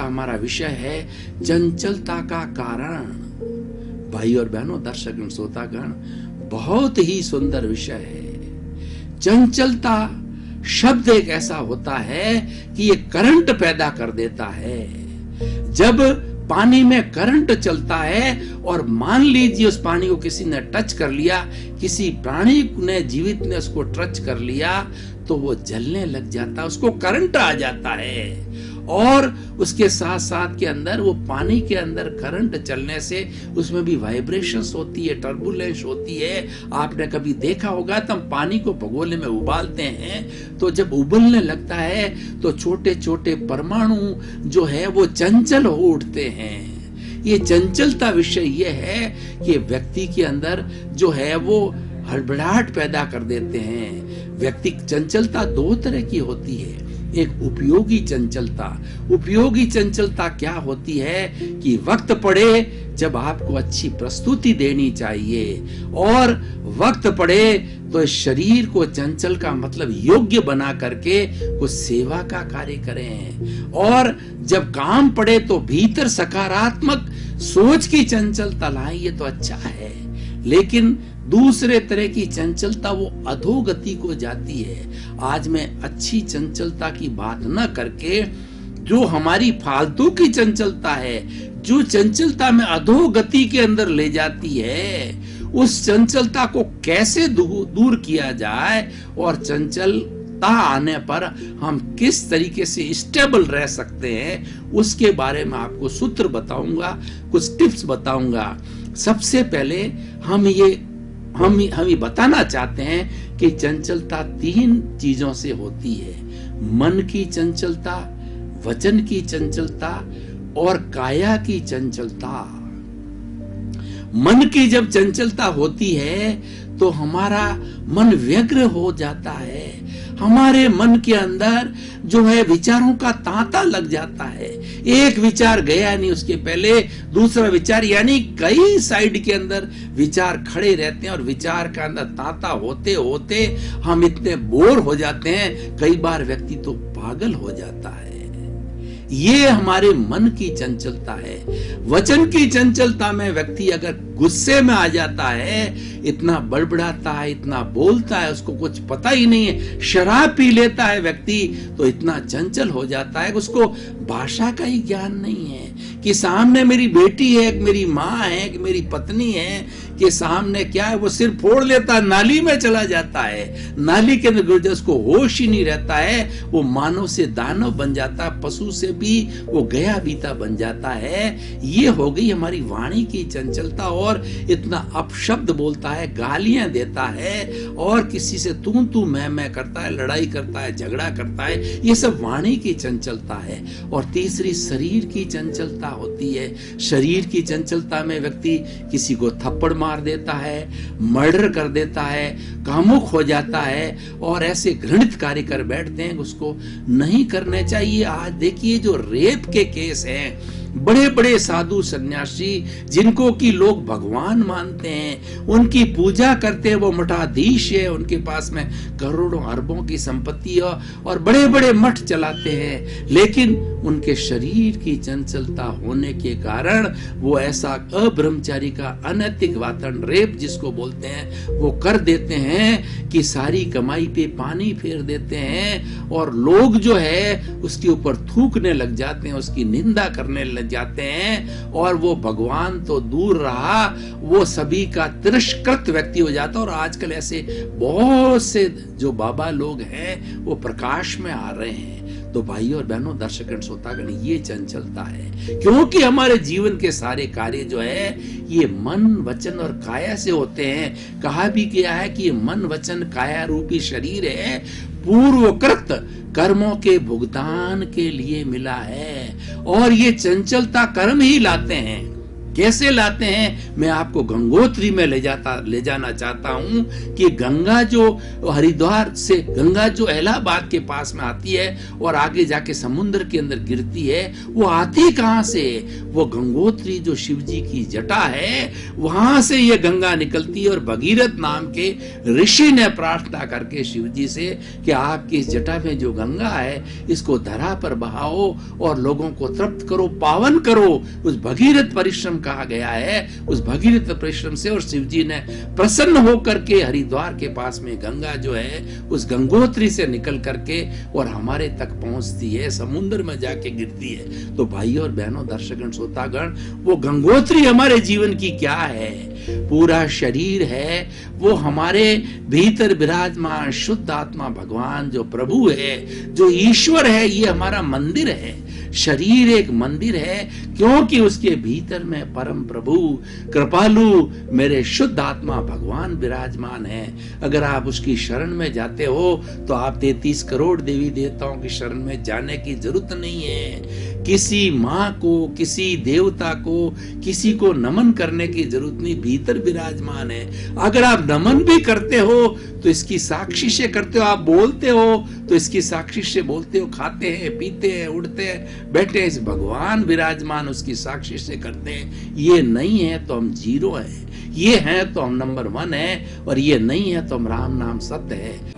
हमारा विषय है चंचलता का कारण। भाई और बहनों, दर्शक एवं श्रोतागण, बहुत ही सुंदर विषय है। चंचलता शब्द एक ऐसा होता है कि ये करंट पैदा कर देता है। जब पानी में करंट चलता है और मान लीजिए उस पानी को किसी ने टच कर लिया, किसी प्राणी ने, जीवित ने उसको टच कर लिया, तो वो जलने लग जाता है, उसको करंट आ जाता है। और उसके साथ साथ के अंदर, वो पानी के अंदर करंट चलने से उसमें भी वाइब्रेशंस होती है, टर्बुलेंस होती है। आपने कभी देखा होगा, तो हम पानी को भगोले में उबालते हैं, तो जब उबलने लगता है तो छोटे छोटे परमाणु जो है वो चंचल हो उठते हैं। ये चंचलता विषय ये है कि व्यक्ति के अंदर जो है वो हड़बड़ाहट पैदा कर देते हैं। व्यक्ति चंचलता दो तरह की होती है। एक उपयोगी चंचलता। उपयोगी चंचलता क्या होती है कि वक्त पड़े जब आपको अच्छी प्रस्तुति देनी चाहिए, और वक्त पड़े तो इस शरीर को चंचल का मतलब योग्य बना करके कुछ सेवा का कार्य करें, और जब काम पड़े तो भीतर सकारात्मक सोच की चंचलता लाएं। ये तो अच्छा है, लेकिन दूसरे तरह की चंचलता वो अधोगति को जाती है। आज मैं अच्छी चंचलता की बात न करके जो हमारी फालतू की चंचलता है, जो चंचलता में अधोगति के अंदर ले जाती है, उस चंचलता को कैसे दूर किया जाए और चंचलता आने पर हम किस तरीके से स्टेबल रह सकते हैं, उसके बारे में आपको सूत्र बताऊंगा, कुछ टिप्स बताऊंगा। सबसे पहले हम ये बताना चाहते हैं कि चंचलता तीन चीजों से होती है। मन की चंचलता, वचन की चंचलता और काया की चंचलता। मन की जब चंचलता होती है तो हमारा मन व्यग्र हो जाता है। हमारे मन के अंदर जो है विचारों का तांता लग जाता है। एक विचार गया नहीं, उसके पहले दूसरा विचार, यानी कई साइड के अंदर विचार खड़े रहते हैं, और विचार का अंदर तांता होते होते हम इतने बोर हो जाते हैं, कई बार व्यक्ति तो पागल हो जाता है। ये हमारे मन की चंचलता है। वचन की चंचलता में व्यक्ति अगर गुस्से में आ जाता है, इतना बड़बड़ाता है, इतना बोलता है, उसको कुछ पता ही नहीं है, शराब पी लेता है व्यक्ति, तो इतना चंचल हो जाता है कि उसको भाषा का ही ज्ञान नहीं है कि सामने मेरी बेटी है, कि मेरी माँ है, कि मेरी पत्नी है, कि सामने क्या है, वो सिर फोड़ लेता है, नाली में चला जाता है, नाली के अंदर उसको होश ही नहीं रहता है। वो मानव से दानव बन जाता है, पशु से भी वो गया बीता बन जाता है। ये हो गई हमारी वाणी की चंचलता। और इतना अपशब्द बोलता है, गालियां देता है, और किसी से तू मैं करता है, लड़ाई करता है, झगड़ा करता है। ये सब वाणी की चंचलता है। और तीसरी शरीर की चंचलता होती है। शरीर की चंचलता में व्यक्ति किसी को थप्पड़ मार देता है, मर्डर कर देता है, कामुक हो जाता है, और ऐसे घृणित कार्य कर बैठते हैं, उसको नहीं करने चाहिए। आज देखिए जो रेप के केस हैं, बड़े बड़े साधु सन्यासी जिनको कि लोग भगवान मानते हैं, उनकी पूजा करते हैं, वो मठाधीश है, उनके पास में करोड़ों अरबों की संपत्ति है और बड़े बड़े मठ चलाते हैं, लेकिन उनके शरीर की चंचलता होने के कारण वो ऐसा अब्रह्मचारी का अनैतिक वातन, रेप जिसको बोलते हैं, वो कर देते हैं कि सारी कमाई पे पानी फेर देते हैं, और लोग जो है उसके ऊपर थूकने लग जाते हैं, उसकी निंदा करने लग जाते हैं, और वो भगवान तो दूर रहा, वो सभी का तिरस्कृत व्यक्ति हो जाता है। और आजकल ऐसे बहुत से जो बाबा लोग हैं वो प्रकाश में आ रहे हैं। तो भाई और बहनों, दर्शक श्रोतागण, ये चंचलता है, क्योंकि हमारे जीवन के सारे कार्य जो है ये मन, वचन और काया से होते हैं। कहा भी गया है कि ये मन, वचन, काया रूपी शरीर है, पूर्वकृत कर्मों के भुगतान के लिए मिला है, और ये चंचलता कर्म ही लाते हैं। कैसे लाते हैं, मैं आपको गंगोत्री में ले जाना चाहता हूं कि गंगा जो हरिद्वार से, गंगा जो इलाहाबाद के पास में आती है और आगे जाके समुद्र के अंदर गिरती है, वो आती कहां से? वो गंगोत्री जो शिव जी की जटा है, वहां से ये गंगा निकलती है। और भगीरथ नाम के ऋषि ने प्रार्थना करके शिव जी से कि आपकी इस जटा में जो गंगा है, इसको धरा पर बहाओ और लोगों को तृप्त करो, पावन करो। उस भगीरथ परिश्रम कहा गया है, उस भगीरथ परिश्रम से। और शिव जी ने प्रसन्न होकर के हरिद्वार के पास में गंगा जो है उस गंगोत्री से निकल करके और हमारे तक पहुंचती है, समुद्र में जाके गिरती है। तो भाइयों और बहनों, दर्शकगण, श्रोतागण, वो गंगोत्री हमारे जीवन की क्या है? पूरा शरीर है, वो हमारे भीतर विराजमान शुद्ध आत्मा भगवान जो प्रभु है, जो ईश्वर है, ये हमारा मंदिर है। शरीर एक मंदिर है क्योंकि उसके भीतर में परम प्रभु कृपालु मेरे शुद्ध आत्मा भगवान विराजमान है। अगर आप उसकी शरण में जाते हो तो आप 33 करोड़ देवी देवताओं की शरण में जाने की जरूरत नहीं है। किसी माँ को, किसी देवता को, किसी को नमन करने की जरूरत नहीं, भीतर विराजमान है। अगर आप नमन भी करते हो तो इसकी साक्षी से करते हो, आप बोलते हो तो इसकी साक्षी से बोलते हो, खाते हैं, पीते हैं, उड़ते हैं, बैठे हैं, इस भगवान विराजमान उसकी साक्षी से करते हैं। ये नहीं है तो हम जीरो हैं, ये है तो हम नंबर 1 है, और ये नहीं है तो हम राम नाम सत्य है।